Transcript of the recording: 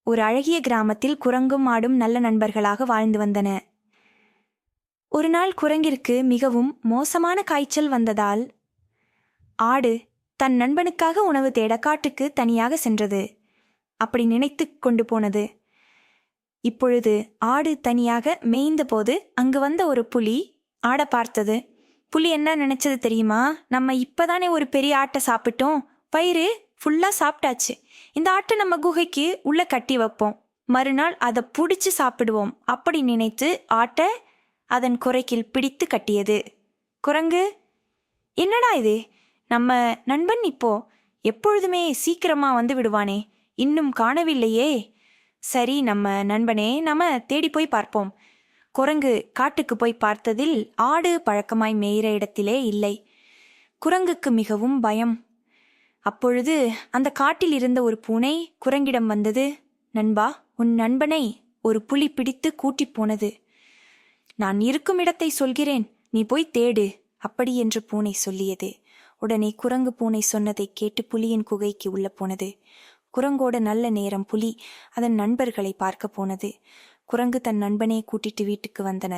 ஒரு அழகிய கிராமத்தில் குரங்கும் ஆடும் நல்ல நண்பர்களாக வாழ்ந்து வந்தன. ஒரு நாள் குரங்கிற்கு மிகவும் மோசமான காய்ச்சல் வந்ததால் ஆடு தன் நண்பனுக்காக உணவு தேட காட்டுக்கு தனியாக சென்றது. அப்படி நினைத்து கொண்டு போனது. இப்பொழுது ஆடு தனியாக மேய்ந்தபோது அங்கு வந்த ஒரு புலி ஆடை பார்த்தது. புலி என்ன நினைச்சது தெரியுமா? நம்ம இப்பதானே ஒரு பெரிய ஆட்டை சாப்பிட்டோம், வயிறு ஃபுல்லா சாப்பிட்டாச்சு. இந்த ஆட்டை நம்ம குகைக்கு உள்ள கட்டி வைப்போம், மறுநாள் அதை பிடிச்சி சாப்பிடுவோம் அப்படி நினைத்து ஆட்டை அதன் குறைக்கில் பிடித்து கட்டியது. குரங்கு, என்னடா இது, நம்ம நண்பன் இப்போ எப்பொழுதுமே சீக்கிரமா வந்து விடுவானே, இன்னும் காணவில்லையே. சரி, நம்ம நண்பனே, நம்ம தேடி போய் பார்ப்போம். குரங்கு காட்டுக்கு போய் பார்த்ததில் ஆடு பழக்கமாய் மேயிற இடத்திலே இல்லை. குரங்குக்கு மிகவும் பயம். அப்பொழுது அந்த காட்டில் இருந்த ஒரு பூனை குரங்கிடம் வந்தது. நண்பா, உன் நண்பனை ஒரு புலி பிடித்து கூட்டி போனது. நான் இருக்கும் இடத்தை சொல்கிறேன், நீ போய் தேடு அப்படி என்று பூனை சொல்லியது. உடனே குரங்கு பூனை சொன்னதை கேட்டு புலியின் குகைக்கு உள்ள போனது. குரங்கோட நல்ல நேரம் புலி அதன் நண்பர்களை பார்க்க போனது. குரங்கு தன் நண்பனை கூட்டிட்டு வீட்டுக்கு வந்தனர்.